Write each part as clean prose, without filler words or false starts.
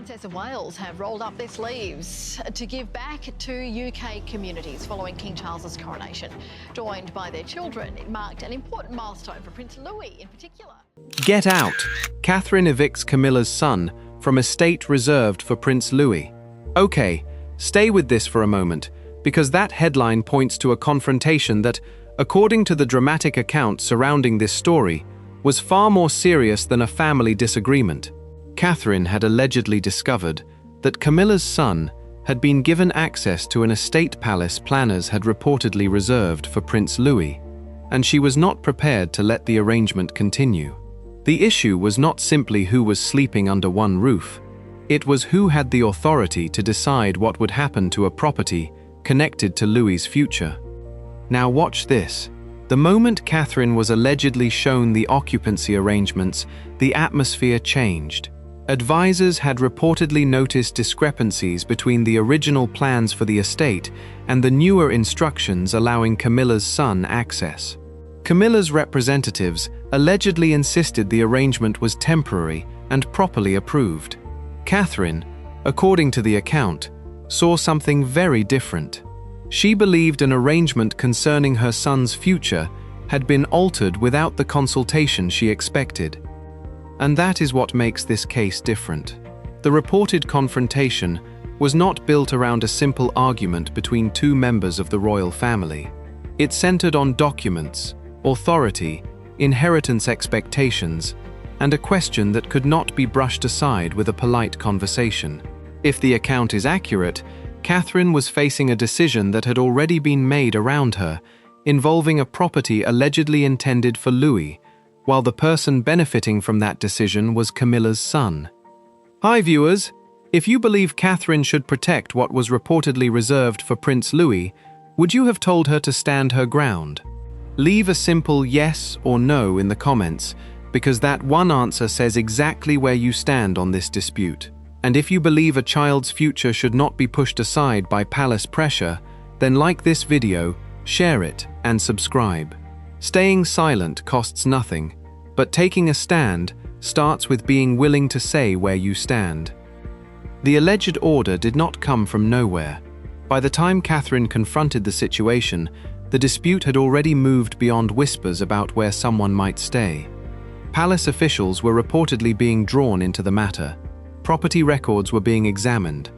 Princess of Wales have rolled up their sleeves to give back to UK communities following King Charles's coronation. Joined by their children, it marked an important milestone for Prince Louis in particular. Get out! Catherine evicts Camilla's son from estate reserved for Prince Louis. Okay, stay with this for a moment, because that headline points to a confrontation that, according to the dramatic account surrounding this story, was far more serious than a family disagreement. Catherine had allegedly discovered that Camilla's son had been given access to an estate palace planners had reportedly reserved for Prince Louis, and she was not prepared to let the arrangement continue. The issue was not simply who was sleeping under one roof, it was who had the authority to decide what would happen to a property connected to Louis's future. Now watch this. The moment Catherine was allegedly shown the occupancy arrangements, the atmosphere changed. Advisors had reportedly noticed discrepancies between the original plans for the estate and the newer instructions allowing Camilla's son access. Camilla's representatives allegedly insisted the arrangement was temporary and properly approved. Catherine, according to the account, saw something very different. She believed an arrangement concerning her son's future had been altered without the consultation she expected. And that is what makes this case different. The reported confrontation was not built around a simple argument between two members of the royal family. It centered on documents, authority, inheritance expectations, and a question that could not be brushed aside with a polite conversation. If the account is accurate, Catherine was facing a decision that had already been made around her, involving a property allegedly intended for Louis, while the person benefiting from that decision was Camilla's son. Hi viewers, if you believe Catherine should protect what was reportedly reserved for Prince Louis, would you have told her to stand her ground? Leave a simple yes or no in the comments, because that one answer says exactly where you stand on this dispute. And if you believe a child's future should not be pushed aside by palace pressure, then like this video, share it, and subscribe. Staying silent costs nothing, but taking a stand starts with being willing to say where you stand. The alleged order did not come from nowhere. By the time Catherine confronted the situation, the dispute had already moved beyond whispers about where someone might stay. Palace officials were reportedly being drawn into the matter. Property records were being examined.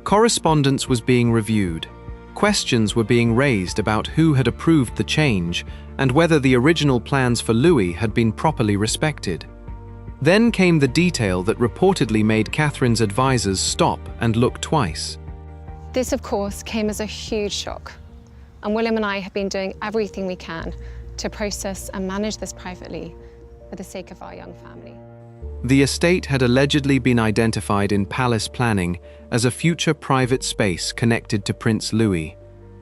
Correspondence was being reviewed. Questions were being raised about who had approved the change and whether the original plans for Louis had been properly respected. Then came the detail that reportedly made Catherine's advisors stop and look twice. This, of course, came as a huge shock, and William and I have been doing everything we can to process and manage this privately for the sake of our young family. The estate had allegedly been identified in palace planning as a future private space connected to Prince Louis.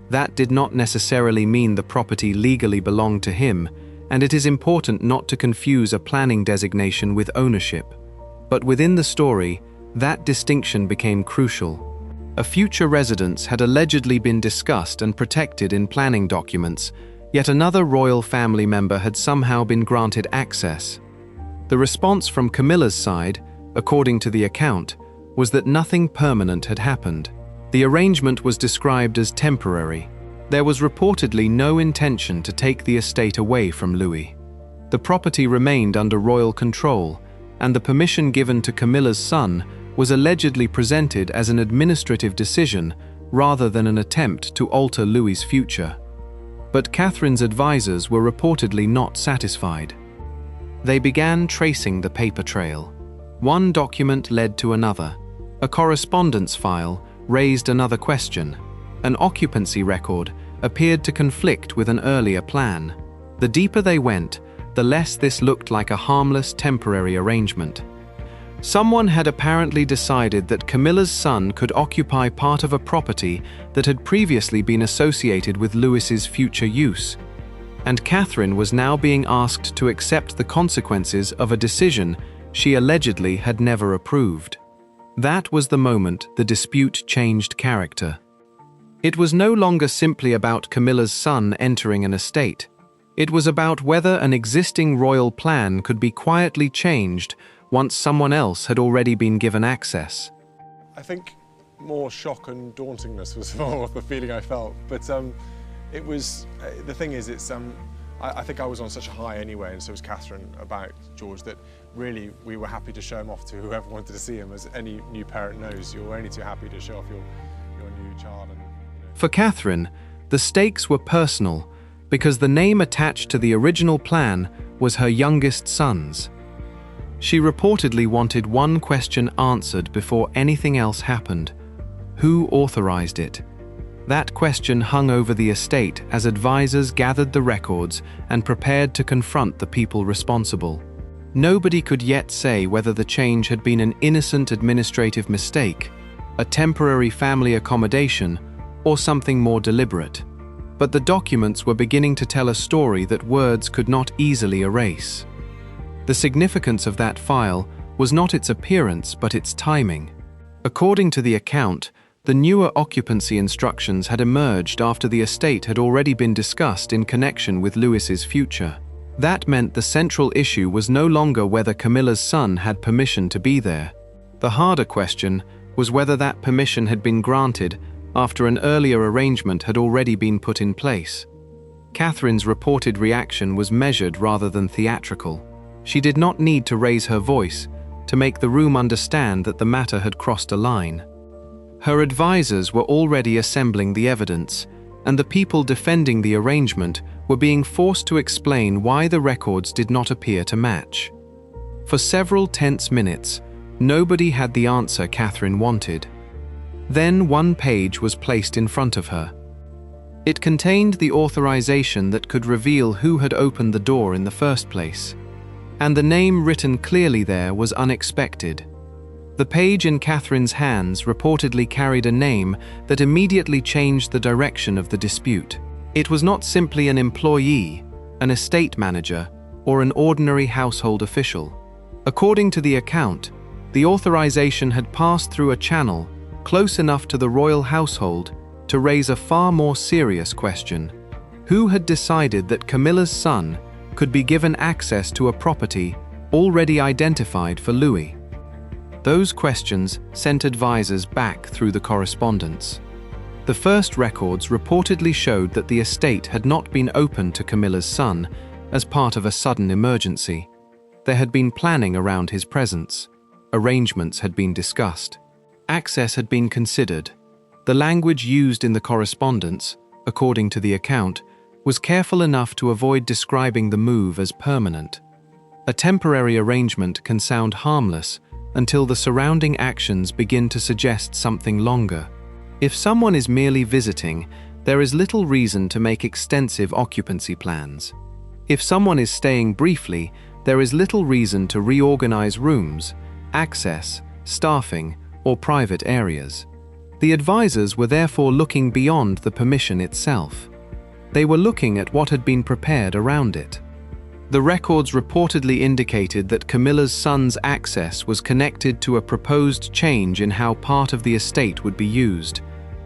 That did not necessarily mean the property legally belonged to him, and it is important not to confuse a planning designation with ownership. But within the story, that distinction became crucial. A future residence had allegedly been discussed and protected in planning documents, yet another royal family member had somehow been granted access. The response from Camilla's side, according to the account, was that nothing permanent had happened. The arrangement was described as temporary. There was reportedly no intention to take the estate away from Louis. The property remained under royal control, and the permission given to Camilla's son was allegedly presented as an administrative decision rather than an attempt to alter Louis's future. But Catherine's advisors were reportedly not satisfied. They began tracing the paper trail. One document led to another. A correspondence file raised another question. An occupancy record appeared to conflict with an earlier plan. The deeper they went, the less this looked like a harmless temporary arrangement. Someone had apparently decided that Camilla's son could occupy part of a property that had previously been associated with Louis's future use, and Catherine was now being asked to accept the consequences of a decision she allegedly had never approved. That was the moment the dispute changed character. It was no longer simply about Camilla's son entering an estate. It was about whether an existing royal plan could be quietly changed once someone else had already been given access. I think more shock and dauntingness was more of the feeling I felt. But it was, the thing is, it's, I think I was on such a high anyway, and so was Catherine, about George, that really we were happy to show him off to whoever wanted to see him. As any new parent knows, you're only too happy to show off your new child. And, For Catherine, the stakes were personal because the name attached to the original plan was her youngest son's. She reportedly wanted one question answered before anything else happened: who authorized it? That question hung over the estate as advisors gathered the records and prepared to confront the people responsible. Nobody could yet say whether the change had been an innocent administrative mistake, a temporary family accommodation, or something more deliberate. But the documents were beginning to tell a story that words could not easily erase. The significance of that file was not its appearance, but its timing. According to the account, the newer occupancy instructions had emerged after the estate had already been discussed in connection with Lewis's future. That meant the central issue was no longer whether Camilla's son had permission to be there. The harder question was whether that permission had been granted after an earlier arrangement had already been put in place. Catherine's reported reaction was measured rather than theatrical. She did not need to raise her voice to make the room understand that the matter had crossed a line. Her advisors were already assembling the evidence, and the people defending the arrangement were being forced to explain why the records did not appear to match. For several tense minutes, nobody had the answer Catherine wanted. Then one page was placed in front of her. It contained the authorization that could reveal who had opened the door in the first place. And the name written clearly there was unexpected. The page in Catherine's hands reportedly carried a name that immediately changed the direction of the dispute. It was not simply an employee, an estate manager, or an ordinary household official. According to the account, the authorization had passed through a channel close enough to the royal household to raise a far more serious question. Who had decided that Camilla's son could be given access to a property already identified for Louis? Those questions sent advisors back through the correspondence. The first records reportedly showed that the estate had not been opened to Camilla's son as part of a sudden emergency. There had been planning around his presence. Arrangements had been discussed. Access had been considered. The language used in the correspondence, according to the account, was careful enough to avoid describing the move as permanent. A temporary arrangement can sound harmless until the surrounding actions begin to suggest something longer. If someone is merely visiting, there is little reason to make extensive occupancy plans. If someone is staying briefly, there is little reason to reorganize rooms, access, staffing, or private areas. The advisors were therefore looking beyond the permission itself. They were looking at what had been prepared around it. The records reportedly indicated that Camilla's son's access was connected to a proposed change in how part of the estate would be used.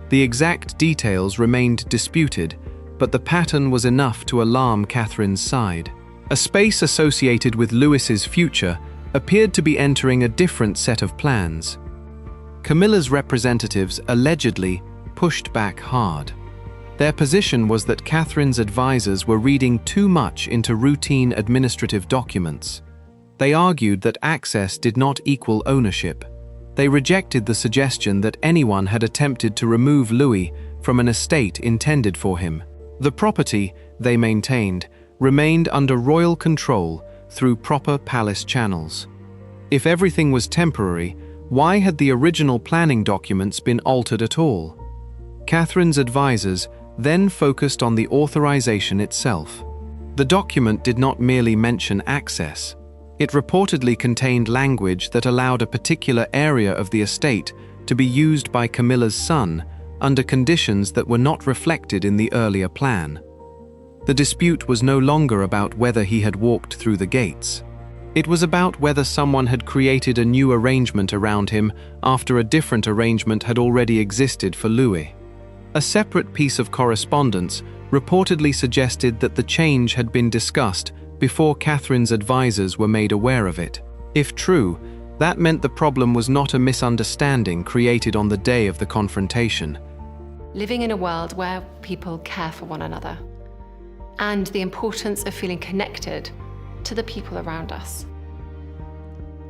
The exact details remained disputed, but the pattern was enough to alarm Catherine's side. A space associated with Lewis's future appeared to be entering a different set of plans. Camilla's representatives allegedly pushed back hard. Their position was that Catherine's advisors were reading too much into routine administrative documents. They argued that access did not equal ownership. They rejected the suggestion that anyone had attempted to remove Louis from an estate intended for him. The property, they maintained, remained under royal control through proper palace channels. If everything was temporary, why had the original planning documents been altered at all? Catherine's advisors then focused on the authorization itself. The document did not merely mention access. It reportedly contained language that allowed a particular area of the estate to be used by Camilla's son under conditions that were not reflected in the earlier plan. The dispute was no longer about whether he had walked through the gates. It was about whether someone had created a new arrangement around him after a different arrangement had already existed for Louis. A separate piece of correspondence reportedly suggested that the change had been discussed before Catherine's advisors were made aware of it. If true, That meant the problem was not a misunderstanding created on the day of the confrontation. Living in a world where people care for one another, and the importance of feeling connected to the people around us.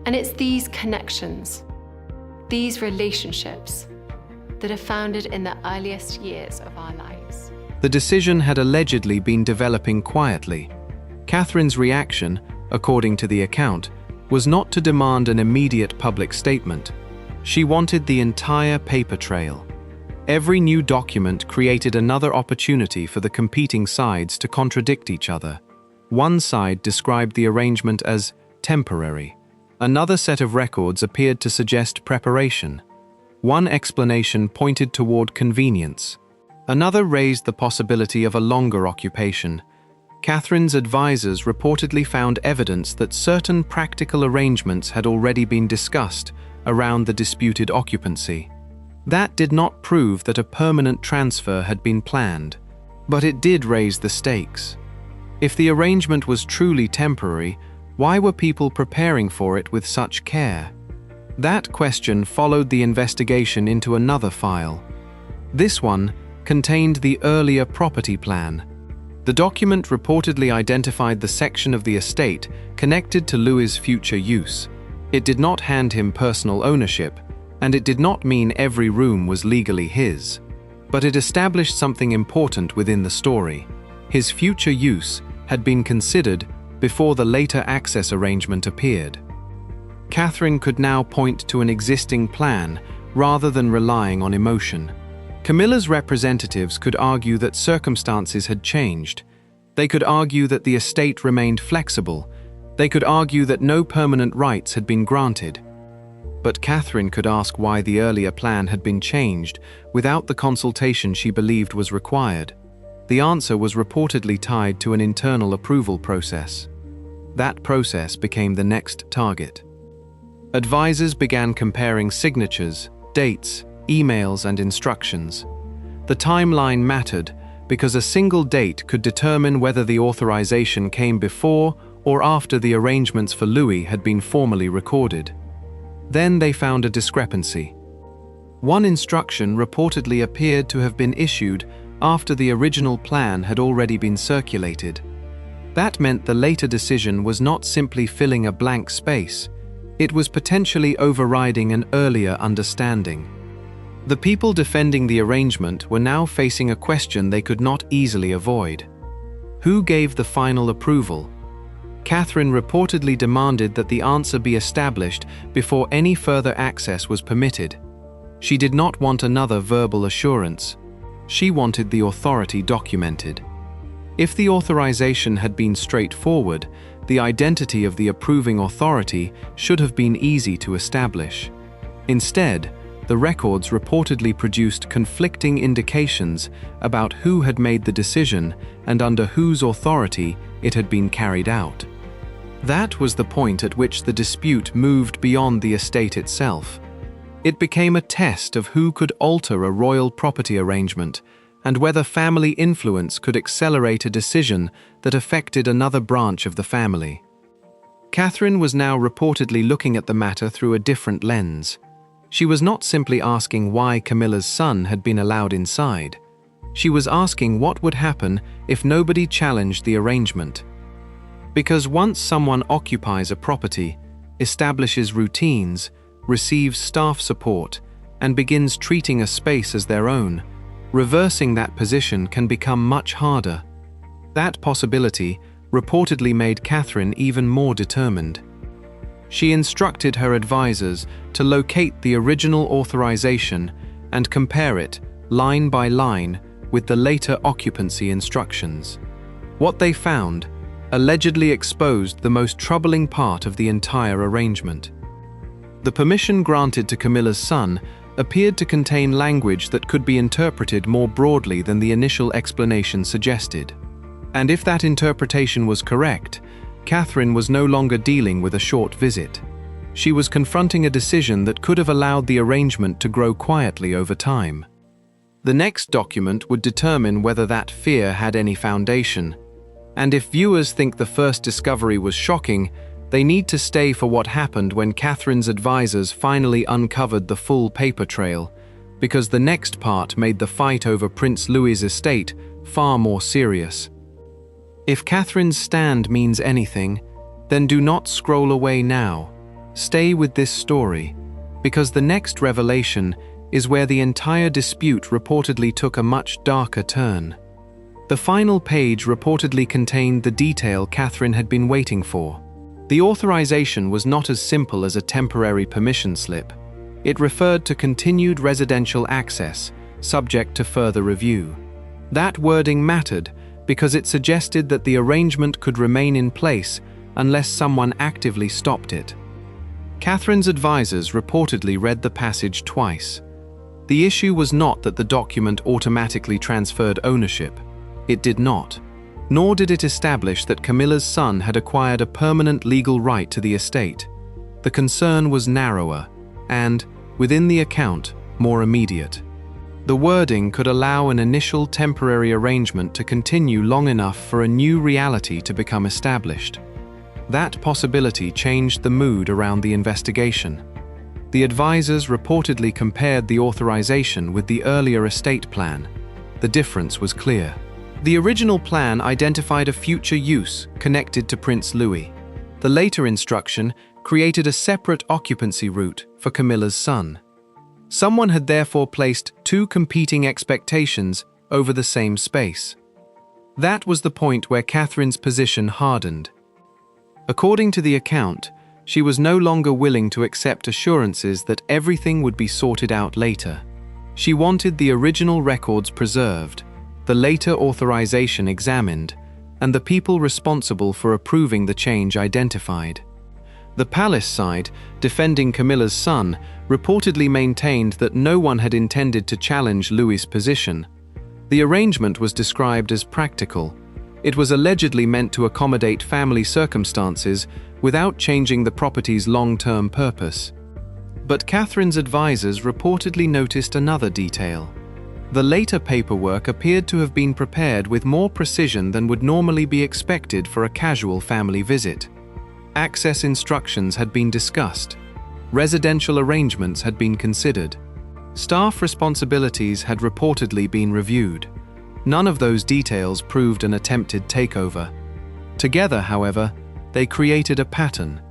And it's these connections, these relationships, that are founded in the earliest years of our lives. The decision had allegedly been developing quietly. Catherine's reaction, according to the account, was not to demand an immediate public statement. She wanted the entire paper trail. Every new document created another opportunity for the competing sides to contradict each other. One side described the arrangement as temporary. Another set of records appeared to suggest preparation. One explanation pointed toward convenience. Another raised the possibility of a longer occupation. Catherine's advisors reportedly found evidence that certain practical arrangements had already been discussed around the disputed occupancy. That did not prove that a permanent transfer had been planned, but it did raise the stakes. If the arrangement was truly temporary, why were people preparing for it with such care? That question followed the investigation into another file. This one contained the earlier property plan. The document reportedly identified the section of the estate connected to Louis's future use. It did not hand him personal ownership, and it did not mean every room was legally his. But it established something important within the story. His future use had been considered before the later access arrangement appeared. Catherine could now point to an existing plan rather than relying on emotion. Camilla's representatives could argue that circumstances had changed. They could argue that the estate remained flexible. They could argue that no permanent rights had been granted. But Catherine could ask why the earlier plan had been changed without the consultation she believed was required. The answer was reportedly tied to an internal approval process. That process became the next target. Advisors began comparing signatures, dates, emails, and instructions. The timeline mattered because a single date could determine whether the authorization came before or after the arrangements for Louis had been formally recorded. Then they found a discrepancy. One instruction reportedly appeared to have been issued after the original plan had already been circulated. That meant the later decision was not simply filling a blank space. It was potentially overriding an earlier understanding. The people defending the arrangement were now facing a question they could not easily avoid. Who gave the final approval? Catherine reportedly demanded that the answer be established before any further access was permitted. She did not want another verbal assurance. She wanted the authority documented. If the authorization had been straightforward, the identity of the approving authority should have been easy to establish. Instead, the records reportedly produced conflicting indications about who had made the decision and under whose authority it had been carried out. That was the point at which the dispute moved beyond the estate itself. It became a test of who could alter a royal property arrangement and whether family influence could accelerate a decision that affected another branch of the family. Catherine was now reportedly looking at the matter through a different lens. She was not simply asking why Camilla's son had been allowed inside. She was asking what would happen if nobody challenged the arrangement. Because once someone occupies a property, establishes routines, receives staff support, and begins treating a space as their own, reversing that position can become much harder. That possibility reportedly made Catherine even more determined. She instructed her advisors to locate the original authorization and compare it, line by line, with the later occupancy instructions. What they found allegedly exposed the most troubling part of the entire arrangement. The permission granted to Camilla's son appeared to contain language that could be interpreted more broadly than the initial explanation suggested. And if that interpretation was correct, Catherine was no longer dealing with a short visit. She was confronting a decision that could have allowed the arrangement to grow quietly over time. The next document would determine whether that fear had any foundation. And if viewers think the first discovery was shocking, They need to stay for what happened when Catherine's advisors finally uncovered the full paper trail, because the next part made the fight over Prince Louis's estate far more serious. If Catherine's stand means anything, then do not scroll away now. Stay with this story, because the next revelation is where the entire dispute reportedly took a much darker turn. The final page reportedly contained the detail Catherine had been waiting for. The authorization was not as simple as a temporary permission slip. It referred to continued residential access, subject to further review. That wording mattered because it suggested that the arrangement could remain in place unless someone actively stopped it. Catherine's advisors reportedly read the passage twice. The issue was not that the document automatically transferred ownership. It did not. Nor did it establish that Camilla's son had acquired a permanent legal right to the estate. The concern was narrower and, within the account, more immediate. The wording could allow an initial temporary arrangement to continue long enough for a new reality to become established. That possibility changed the mood around the investigation. The advisors reportedly compared the authorization with the earlier estate plan. The difference was clear. The original plan identified a future use connected to Prince Louis. The later instruction created a separate occupancy route for Camilla's son. Someone had therefore placed two competing expectations over the same space. That was the point where Catherine's position hardened. According to the account, she was no longer willing to accept assurances that everything would be sorted out later. She wanted the original records preserved, the later authorization examined, and the people responsible for approving the change identified. The palace side, defending Camilla's son, reportedly maintained that no one had intended to challenge Louis's position. The arrangement was described as practical. It was allegedly meant to accommodate family circumstances without changing the property's long-term purpose. But Catherine's advisors reportedly noticed another detail. The later paperwork appeared to have been prepared with more precision than would normally be expected for a casual family visit. Access instructions had been discussed. Residential arrangements had been considered. Staff responsibilities had reportedly been reviewed. None of those details proved an attempted takeover. Together, however, they created a pattern.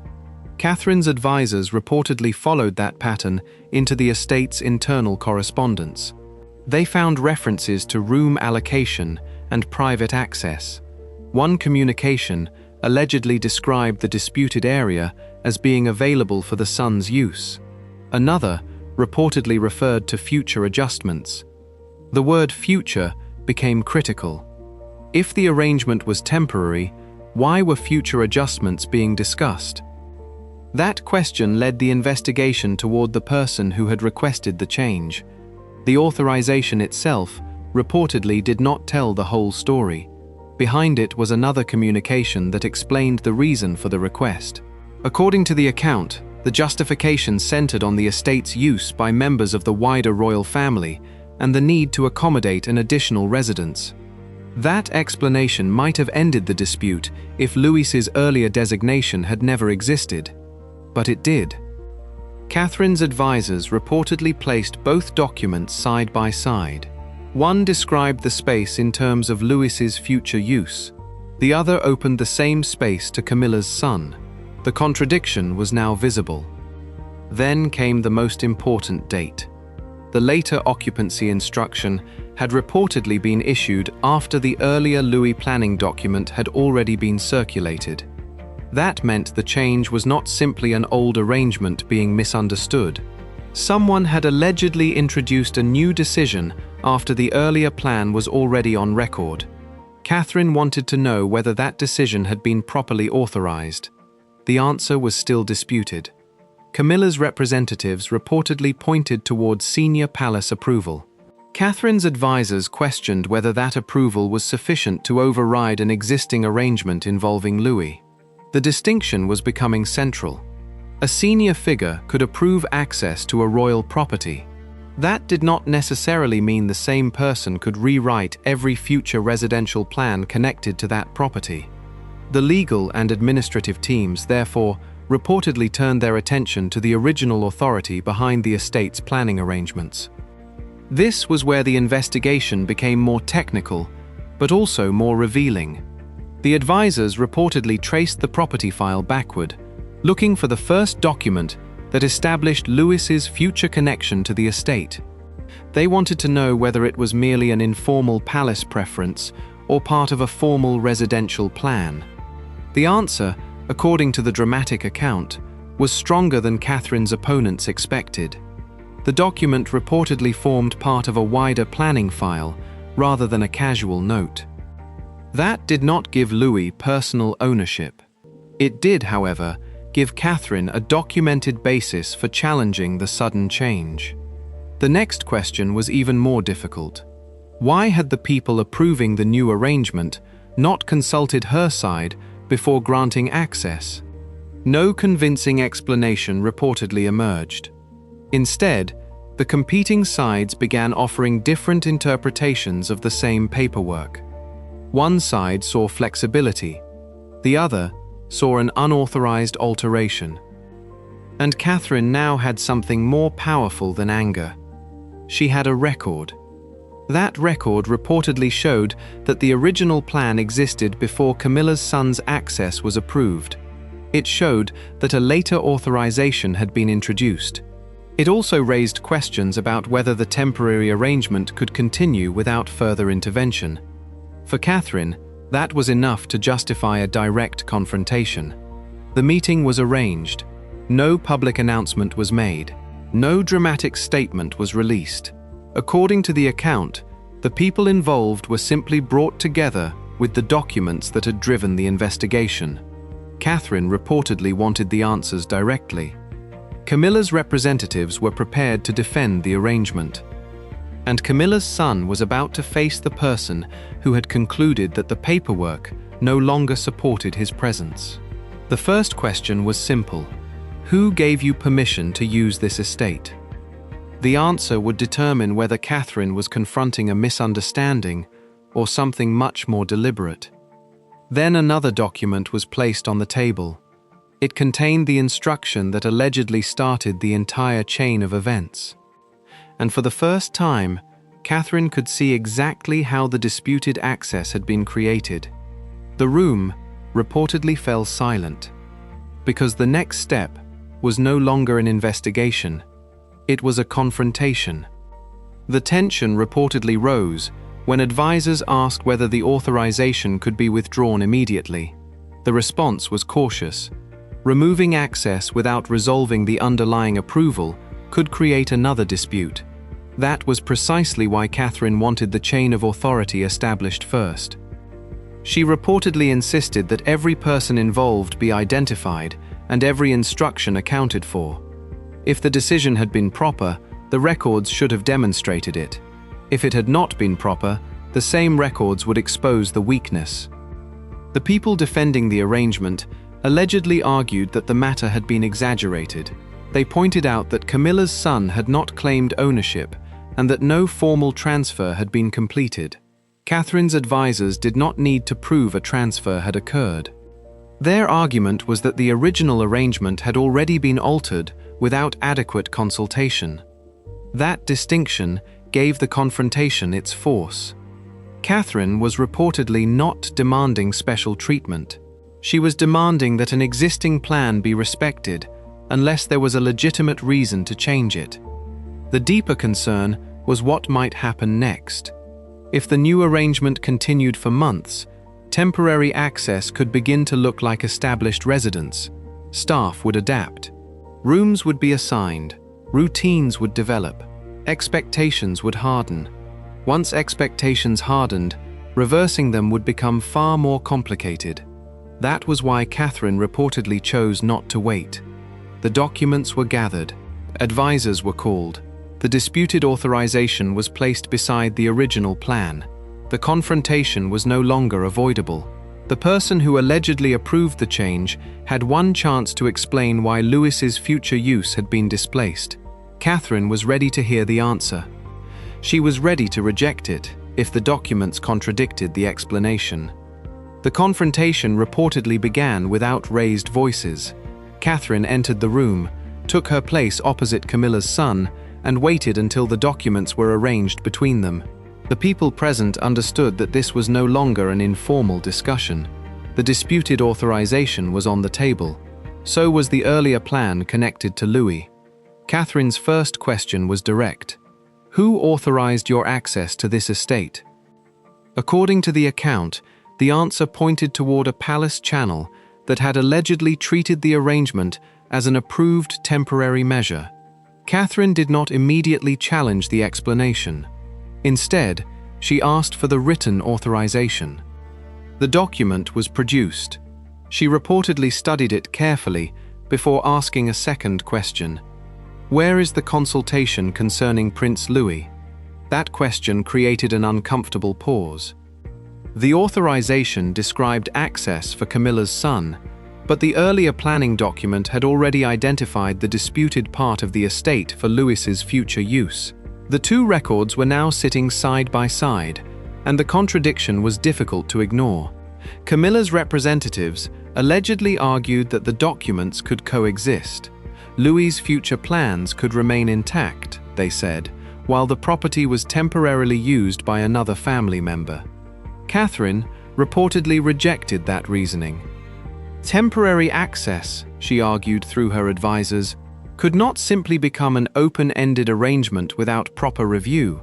Catherine's advisors reportedly followed that pattern into the estate's internal correspondence. They found references to room allocation and private access. One communication allegedly described the disputed area as being available for the son's use. Another reportedly referred to future adjustments. The word future became critical. If the arrangement was temporary, why were future adjustments being discussed? That question led the investigation toward the person who had requested the change. The authorization itself reportedly did not tell the whole story. Behind it was another communication that explained the reason for the request. According to the account, the justification centered on the estate's use by members of the wider royal family and the need to accommodate an additional residence. That explanation might have ended the dispute if Louis's earlier designation had never existed. But it did. Catherine's advisors reportedly placed both documents side by side. One described the space in terms of Louis's future use. The other opened the same space to Camilla's son. The contradiction was now visible. Then came the most important date. The later occupancy instruction had reportedly been issued after the earlier Louis planning document had already been circulated. That meant the change was not simply an old arrangement being misunderstood. Someone had allegedly introduced a new decision after the earlier plan was already on record. Catherine wanted to know whether that decision had been properly authorized. The answer was still disputed. Camilla's representatives reportedly pointed towards senior palace approval. Catherine's advisors questioned whether that approval was sufficient to override an existing arrangement involving Louis. The distinction was becoming central. A senior figure could approve access to a royal property. That did not necessarily mean the same person could rewrite every future residential plan connected to that property. The legal and administrative teams, therefore, reportedly turned their attention to the original authority behind the estate's planning arrangements. This was where the investigation became more technical, but also more revealing. The advisors reportedly traced the property file backward, looking for the first document that established Lewis's future connection to the estate. They wanted to know whether it was merely an informal palace preference or part of a formal residential plan. The answer, according to the dramatic account, was stronger than Catherine's opponents expected. The document reportedly formed part of a wider planning file rather than a casual note. That did not give Louis personal ownership. It did, however, give Catherine a documented basis for challenging the sudden change. The next question was even more difficult. Why had the people approving the new arrangement not consulted her side before granting access? No convincing explanation reportedly emerged. Instead, the competing sides began offering different interpretations of the same paperwork. One side saw flexibility, the other saw an unauthorized alteration. And Catherine now had something more powerful than anger. She had a record. That record reportedly showed that the original plan existed before Camilla's son's access was approved. It showed that a later authorization had been introduced. It also raised questions about whether the temporary arrangement could continue without further intervention. For Catherine, that was enough to justify a direct confrontation. The meeting was arranged. No public announcement was made. No dramatic statement was released. According to the account, the people involved were simply brought together with the documents that had driven the investigation. Catherine reportedly wanted the answers directly. Camilla's representatives were prepared to defend the arrangement. And Camilla's son was about to face the person who had concluded that the paperwork no longer supported his presence. The first question was simple. Who gave you permission to use this estate? The answer would determine whether Catherine was confronting a misunderstanding or something much more deliberate. Then another document was placed on the table. It contained the instruction that allegedly started the entire chain of events. And for the first time, Catherine could see exactly how the disputed access had been created. The room reportedly fell silent, because the next step was no longer an investigation. It was a confrontation. The tension reportedly rose when advisors asked whether the authorization could be withdrawn immediately. The response was cautious. Removing access without resolving the underlying approval could create another dispute. That was precisely why Catherine wanted the chain of authority established first. She reportedly insisted that every person involved be identified and every instruction accounted for. If the decision had been proper, the records should have demonstrated it. If it had not been proper, the same records would expose the weakness. The people defending the arrangement allegedly argued that the matter had been exaggerated. They pointed out that Camilla's son had not claimed ownership and that no formal transfer had been completed. Catherine's advisors did not need to prove a transfer had occurred. Their argument was that the original arrangement had already been altered without adequate consultation. That distinction gave the confrontation its force. Catherine was reportedly not demanding special treatment. She was demanding that an existing plan be respected unless there was a legitimate reason to change it. The deeper concern was what might happen next. If the new arrangement continued for months, temporary access could begin to look like established residence. Staff would adapt. Rooms would be assigned. Routines would develop. Expectations would harden. Once expectations hardened, reversing them would become far more complicated. That was why Catherine reportedly chose not to wait. The documents were gathered. Advisors were called. The disputed authorization was placed beside the original plan. The confrontation was no longer avoidable. The person who allegedly approved the change had one chance to explain why Lewis's future use had been displaced. Catherine was ready to hear the answer. She was ready to reject it if the documents contradicted the explanation. The confrontation reportedly began without raised voices. Catherine entered the room, took her place opposite Camilla's son, and waited until the documents were arranged between them. The people present understood that this was no longer an informal discussion. The disputed authorization was on the table. So was the earlier plan connected to Louis. Catherine's first question was direct. Who authorized your access to this estate? According to the account, the answer pointed toward a palace channel that had allegedly treated the arrangement as an approved temporary measure. Catherine did not immediately challenge the explanation. Instead, she asked for the written authorization. The document was produced. She reportedly studied it carefully before asking a second question. Where is the consultation concerning Prince Louis? That question created an uncomfortable pause. The authorization described access for Camilla's son, but the earlier planning document had already identified the disputed part of the estate for Louis's future use. The two records were now sitting side by side, and the contradiction was difficult to ignore. Camilla's representatives allegedly argued that the documents could coexist. Louis's future plans could remain intact, they said, while the property was temporarily used by another family member. Catherine reportedly rejected that reasoning. Temporary access, she argued through her advisors, could not simply become an open-ended arrangement without proper review.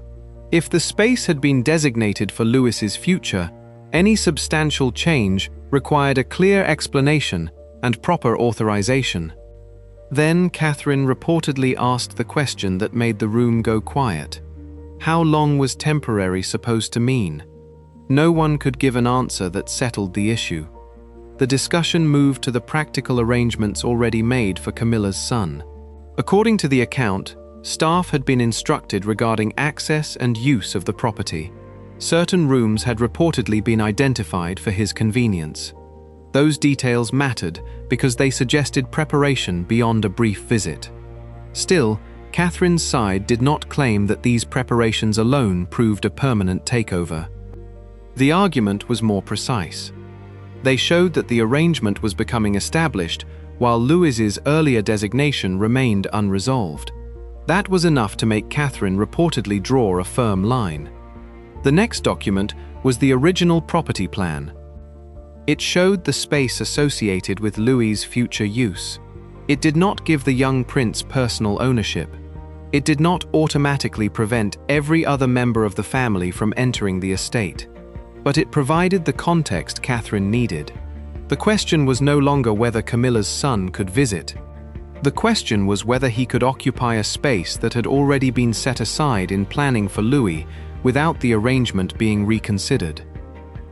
If the space had been designated for Louis's future, any substantial change required a clear explanation and proper authorization. Then Catherine reportedly asked the question that made the room go quiet. How long was temporary supposed to mean? No one could give an answer that settled the issue. The discussion moved to the practical arrangements already made for Camilla's son. According to the account, staff had been instructed regarding access and use of the property. Certain rooms had reportedly been identified for his convenience. Those details mattered because they suggested preparation beyond a brief visit. Still, Catherine's side did not claim that these preparations alone proved a permanent takeover. The argument was more precise. They showed that the arrangement was becoming established while Louis's earlier designation remained unresolved. That was enough to make Catherine reportedly draw a firm line. The next document was the original property plan. It showed the space associated with Louis's future use. It did not give the young prince personal ownership. It did not automatically prevent every other member of the family from entering the estate. But it provided the context Catherine needed. The question was no longer whether Camilla's son could visit. The question was whether he could occupy a space that had already been set aside in planning for Louis without the arrangement being reconsidered.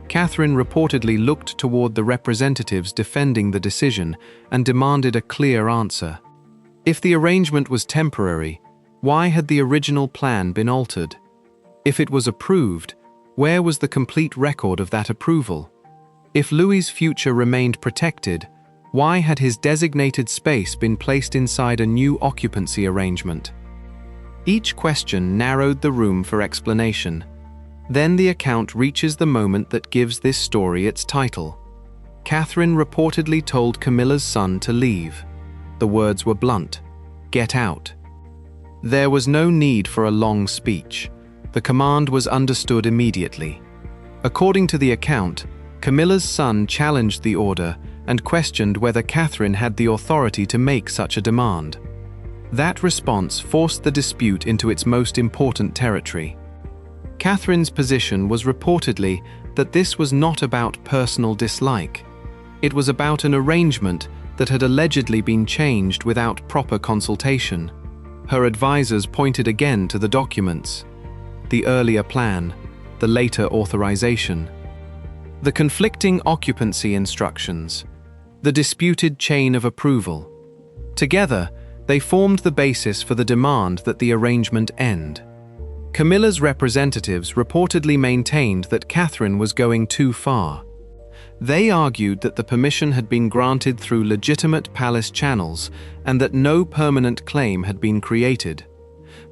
Catherine reportedly looked toward the representatives defending the decision and demanded a clear answer. If the arrangement was temporary, why had the original plan been altered? If it was approved, where was the complete record of that approval? If Louis's future remained protected, why had his designated space been placed inside a new occupancy arrangement? Each question narrowed the room for explanation. Then the account reaches the moment that gives this story its title. Catherine reportedly told Camilla's son to leave. The words were blunt: "Get out." There was no need for a long speech. The command was understood immediately. According to the account, Camilla's son challenged the order and questioned whether Catherine had the authority to make such a demand. That response forced the dispute into its most important territory. Catherine's position was reportedly that this was not about personal dislike. It was about an arrangement that had allegedly been changed without proper consultation. Her advisors pointed again to the documents: the earlier plan, the later authorization, the conflicting occupancy instructions, the disputed chain of approval. Together, they formed the basis for the demand that the arrangement end. Camilla's representatives reportedly maintained that Catherine was going too far. They argued that the permission had been granted through legitimate palace channels and that no permanent claim had been created.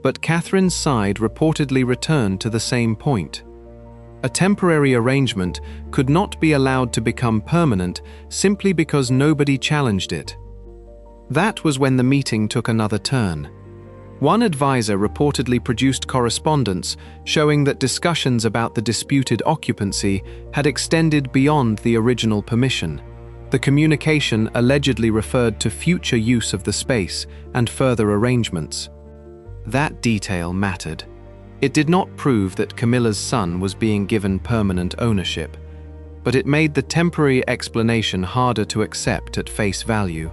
But Catherine's side reportedly returned to the same point. A temporary arrangement could not be allowed to become permanent simply because nobody challenged it. That was when the meeting took another turn. One advisor reportedly produced correspondence showing that discussions about the disputed occupancy had extended beyond the original permission. The communication allegedly referred to future use of the space and further arrangements. That detail mattered. It did not prove that Camilla's son was being given permanent ownership, but it made the temporary explanation harder to accept at face value.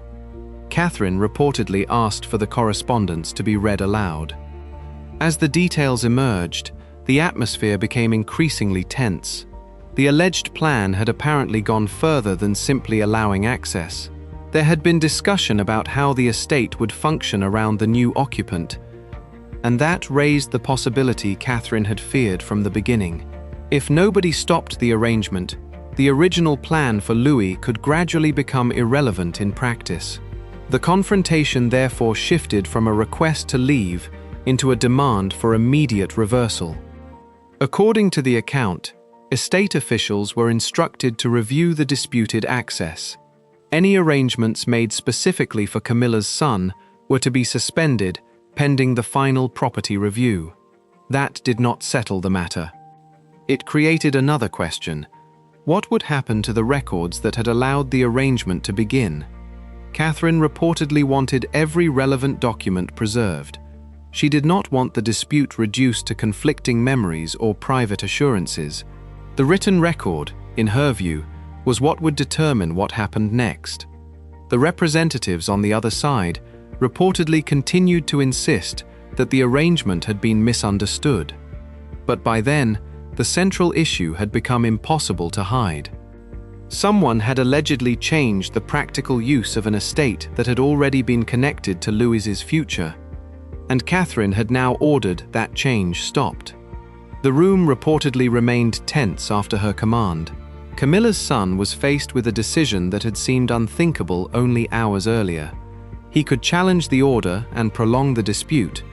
Catherine reportedly asked for the correspondence to be read aloud. As the details emerged, the atmosphere became increasingly tense. The alleged plan had apparently gone further than simply allowing access. There had been discussion about how the estate would function around the new occupant, and that raised the possibility Catherine had feared from the beginning. If nobody stopped the arrangement, the original plan for Louis could gradually become irrelevant in practice. The confrontation therefore shifted from a request to leave into a demand for immediate reversal. According to the account, estate officials were instructed to review the disputed access. Any arrangements made specifically for Camilla's son were to be suspended pending the final property review. That did not settle the matter. It created another question. What would happen to the records that had allowed the arrangement to begin? Catherine reportedly wanted every relevant document preserved. She did not want the dispute reduced to conflicting memories or private assurances. The written record, in her view, was what would determine what happened next. The representatives on the other side reportedly continued to insist that the arrangement had been misunderstood. But by then, the central issue had become impossible to hide. Someone had allegedly changed the practical use of an estate that had already been connected to Louis's future, and Catherine had now ordered that change stopped. The room reportedly remained tense after her command. Camilla's son was faced with a decision that had seemed unthinkable only hours earlier. He could challenge the order and prolong the dispute,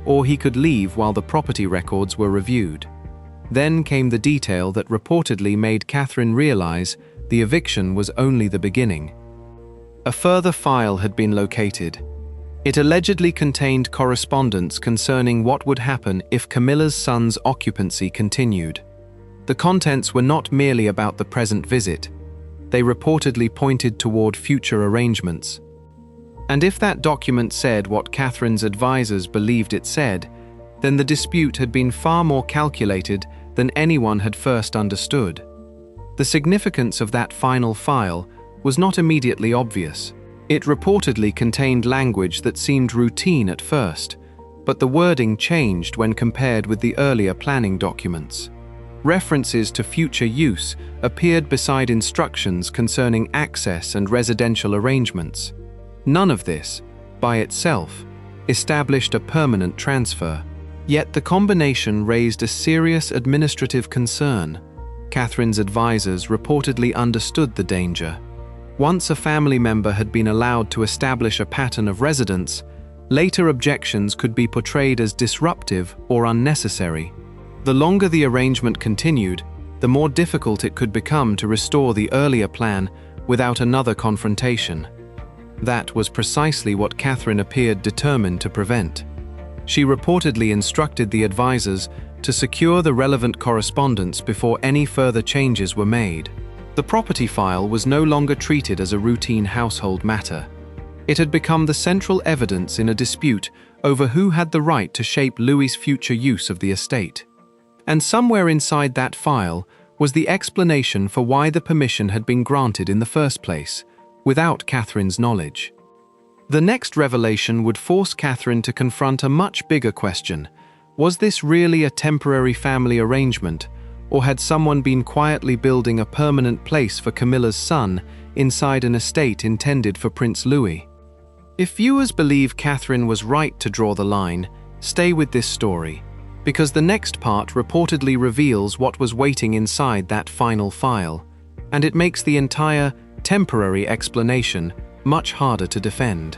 or he could leave while the property records were reviewed. Then came the detail that reportedly made Catherine realize the eviction was only the beginning. A further file had been located. It allegedly contained correspondence concerning what would happen if Camilla's son's occupancy continued. The contents were not merely about the present visit. They reportedly pointed toward future arrangements. And if that document said what Catherine's advisors believed it said, then the dispute had been far more calculated than anyone had first understood. The significance of that final file was not immediately obvious. It reportedly contained language that seemed routine at first, but the wording changed when compared with the earlier planning documents. References to future use appeared beside instructions concerning access and residential arrangements. None of this, by itself, established a permanent transfer. Yet the combination raised a serious administrative concern. Catherine's advisors reportedly understood the danger. Once a family member had been allowed to establish a pattern of residence, later objections could be portrayed as disruptive or unnecessary. The longer the arrangement continued, the more difficult it could become to restore the earlier plan without another confrontation. That was precisely what Catherine appeared determined to prevent. She reportedly instructed the advisors to secure the relevant correspondence before any further changes were made. The property file was no longer treated as a routine household matter. It had become the central evidence in a dispute over who had the right to shape Louis's future use of the estate. And somewhere inside that file was the explanation for why the permission had been granted in the first place, without Catherine's knowledge. The next revelation would force Catherine to confront a much bigger question. Was this really a temporary family arrangement, or had someone been quietly building a permanent place for Camilla's son inside an estate intended for Prince Louis? If viewers believe Catherine was right to draw the line, stay with this story, because the next part reportedly reveals what was waiting inside that final file, and it makes the entire temporary explanation much harder to defend.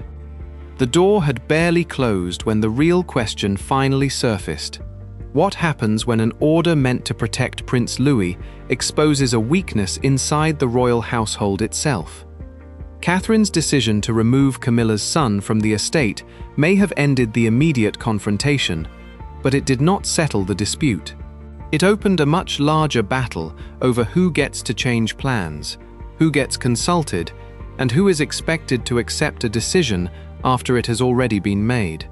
The door had barely closed when the real question finally surfaced. What happens when an order meant to protect Prince Louis exposes a weakness inside the royal household itself? Catherine's decision to remove Camilla's son from the estate may have ended the immediate confrontation, but it did not settle the dispute. It opened a much larger battle over who gets to change plans, who gets consulted, and who is expected to accept a decision after it has already been made.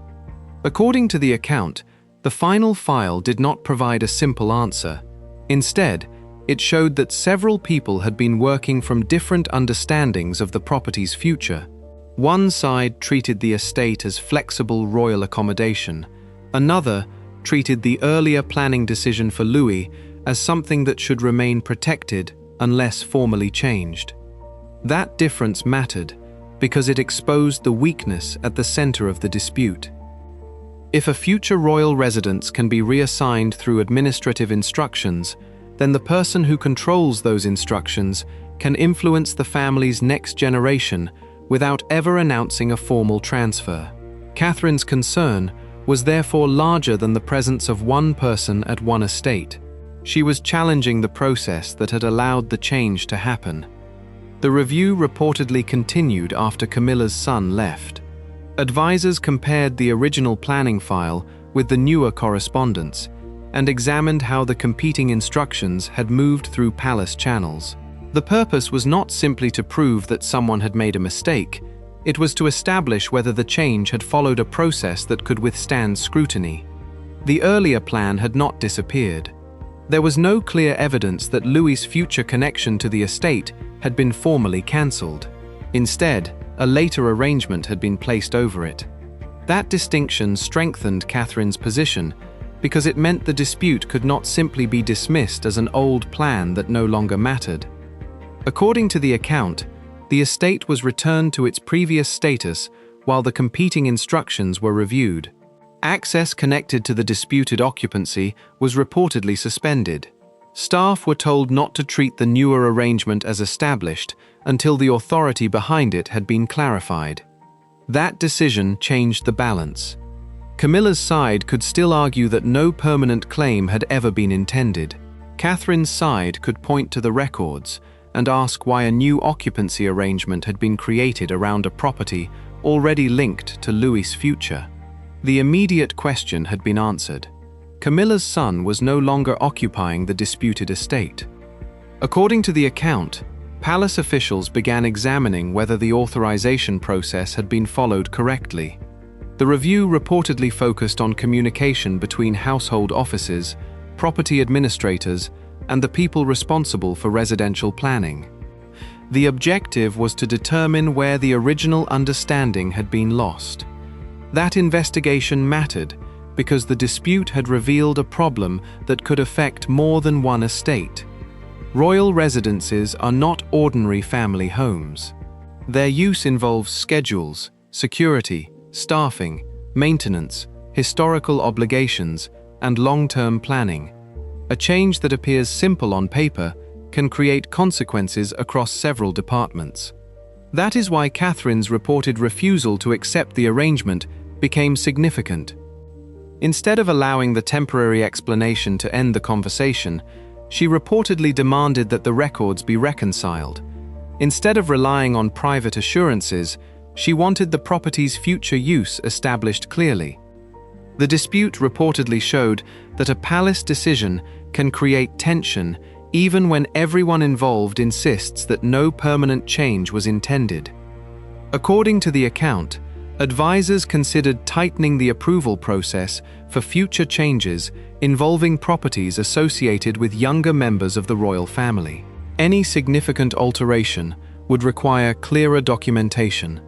According to the account, the final file did not provide a simple answer. Instead, it showed that several people had been working from different understandings of the property's future. One side treated the estate as flexible royal accommodation. Another treated the earlier planning decision for Louis as something that should remain protected unless formally changed. That difference mattered because it exposed the weakness at the center of the dispute. If a future royal residence can be reassigned through administrative instructions, then the person who controls those instructions can influence the family's next generation without ever announcing a formal transfer. Catherine's concern was therefore larger than the presence of one person at one estate. She was challenging the process that had allowed the change to happen. The review reportedly continued after Camilla's son left. Advisors compared the original planning file with the newer correspondence and examined how the competing instructions had moved through palace channels. The purpose was not simply to prove that someone had made a mistake, it was to establish whether the change had followed a process that could withstand scrutiny. The earlier plan had not disappeared. There was no clear evidence that Louis's future connection to the estate had been formally cancelled. Instead, a later arrangement had been placed over it. That distinction strengthened Catherine's position because it meant the dispute could not simply be dismissed as an old plan that no longer mattered. According to the account, the estate was returned to its previous status while the competing instructions were reviewed. Access connected to the disputed occupancy was reportedly suspended. Staff were told not to treat the newer arrangement as established until the authority behind it had been clarified. That decision changed the balance. Camilla's side could still argue that no permanent claim had ever been intended. Catherine's side could point to the records and ask why a new occupancy arrangement had been created around a property already linked to Louis's future. The immediate question had been answered. Camilla's son was no longer occupying the disputed estate. According to the account, palace officials began examining whether the authorization process had been followed correctly. The review reportedly focused on communication between household offices, property administrators, and the people responsible for residential planning. The objective was to determine where the original understanding had been lost. That investigation mattered because the dispute had revealed a problem that could affect more than one estate. Royal residences are not ordinary family homes. Their use involves schedules, security, staffing, maintenance, historical obligations, and long-term planning. A change that appears simple on paper can create consequences across several departments. That is why Catherine's reported refusal to accept the arrangement became significant. Instead of allowing the temporary explanation to end the conversation, she reportedly demanded that the records be reconciled. Instead of relying on private assurances, she wanted the property's future use established clearly. The dispute reportedly showed that a palace decision can create tension even when everyone involved insists that no permanent change was intended. According to the account, advisors considered tightening the approval process for future changes involving properties associated with younger members of the royal family. Any significant alteration would require clearer documentation.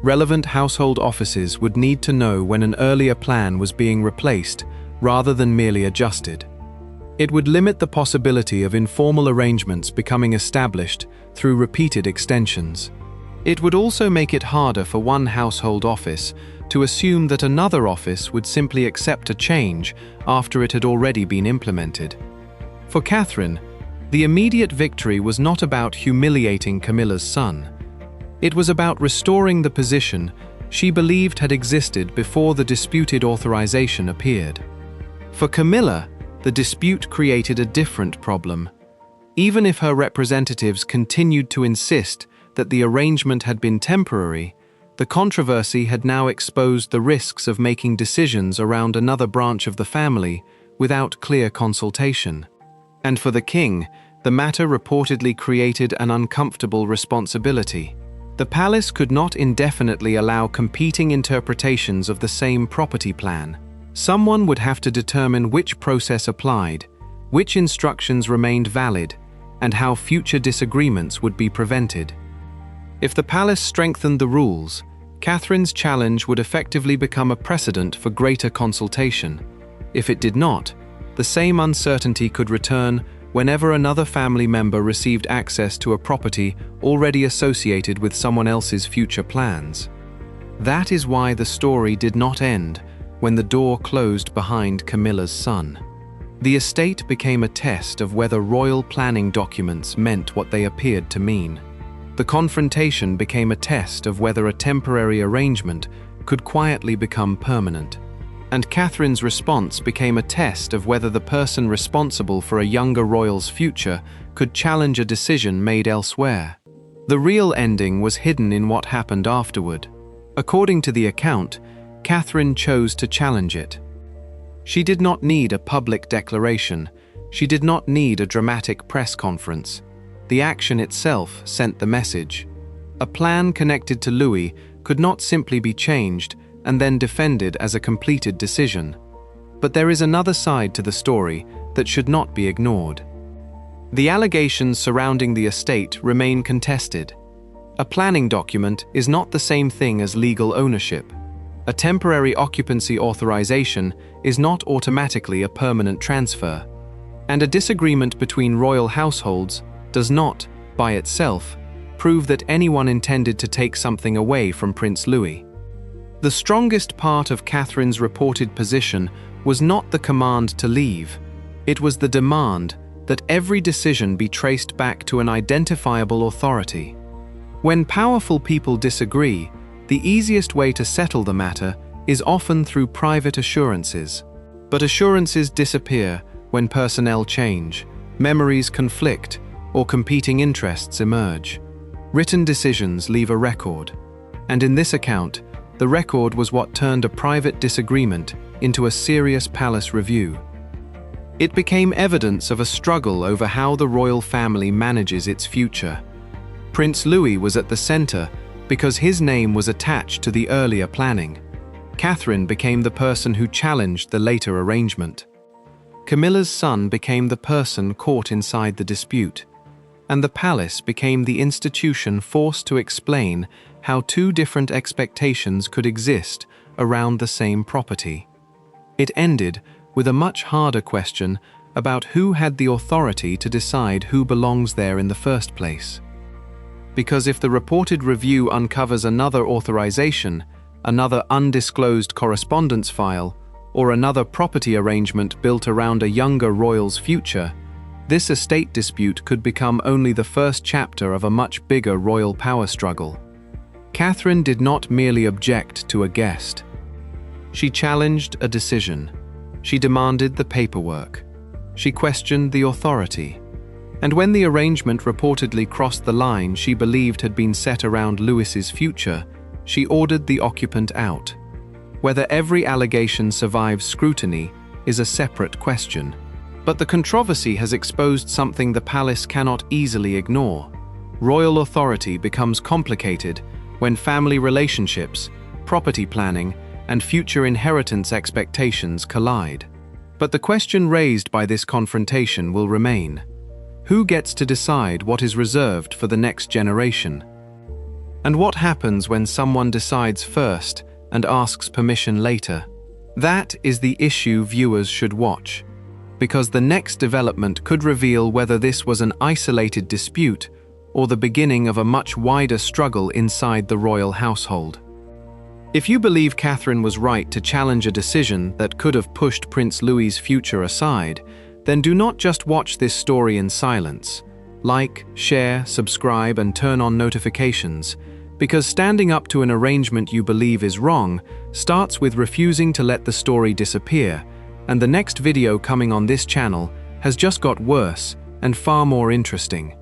Relevant household offices would need to know when an earlier plan was being replaced rather than merely adjusted. It would limit the possibility of informal arrangements becoming established through repeated extensions. It would also make it harder for one household office to assume that another office would simply accept a change after it had already been implemented. For Catherine, the immediate victory was not about humiliating Camilla's son. It was about restoring the position she believed had existed before the disputed authorization appeared. For Camilla, the dispute created a different problem. Even if her representatives continued to insist that the arrangement had been temporary, the controversy had now exposed the risks of making decisions around another branch of the family without clear consultation. And for the king, the matter reportedly created an uncomfortable responsibility. The palace could not indefinitely allow competing interpretations of the same property plan. Someone would have to determine which process applied, which instructions remained valid, and how future disagreements would be prevented. If the palace strengthened the rules, Catherine's challenge would effectively become a precedent for greater consultation. If it did not, the same uncertainty could return whenever another family member received access to a property already associated with someone else's future plans. That is why the story did not end when the door closed behind Camilla's son. The estate became a test of whether royal planning documents meant what they appeared to mean. The confrontation became a test of whether a temporary arrangement could quietly become permanent. And Catherine's response became a test of whether the person responsible for a younger royal's future could challenge a decision made elsewhere. The real ending was hidden in what happened afterward. According to the account, Catherine chose to challenge it. She did not need a public declaration. She did not need a dramatic press conference. The action itself sent the message. A plan connected to Louis could not simply be changed and then defended as a completed decision. But there is another side to the story that should not be ignored. The allegations surrounding the estate remain contested. A planning document is not the same thing as legal ownership. A temporary occupancy authorization is not automatically a permanent transfer. And a disagreement between royal households does not, by itself, prove that anyone intended to take something away from Prince Louis. The strongest part of Catherine's reported position was not the command to leave. It was the demand that every decision be traced back to an identifiable authority. When powerful people disagree, the easiest way to settle the matter is often through private assurances. But assurances disappear when personnel change, memories conflict, or competing interests emerge. Written decisions leave a record. And in this account, the record was what turned a private disagreement into a serious palace review. It became evidence of a struggle over how the royal family manages its future. Prince Louis was at the center because his name was attached to the earlier planning. Catherine became the person who challenged the later arrangement. Camilla's son became the person caught inside the dispute. And the palace became the institution forced to explain how two different expectations could exist around the same property. It ended with a much harder question about who had the authority to decide who belongs there in the first place. Because if the reported review uncovers another authorization, another undisclosed correspondence file, or another property arrangement built around a younger royal's future, this estate dispute could become only the first chapter of a much bigger royal power struggle. Catherine did not merely object to a guest. She challenged a decision. She demanded the paperwork. She questioned the authority. And when the arrangement reportedly crossed the line she believed had been set around Louis's future, she ordered the occupant out. Whether every allegation survives scrutiny is a separate question. But the controversy has exposed something the palace cannot easily ignore. Royal authority becomes complicated when family relationships, property planning, and future inheritance expectations collide. But the question raised by this confrontation will remain. Who gets to decide what is reserved for the next generation? And what happens when someone decides first and asks permission later? That is the issue viewers should watch, because the next development could reveal whether this was an isolated dispute or the beginning of a much wider struggle inside the royal household. If you believe Catherine was right to challenge a decision that could have pushed Prince Louis's future aside, then do not just watch this story in silence. Like, share, subscribe, and turn on notifications, because standing up to an arrangement you believe is wrong starts with refusing to let the story disappear and the next video coming on this channel has just got worse and far more interesting.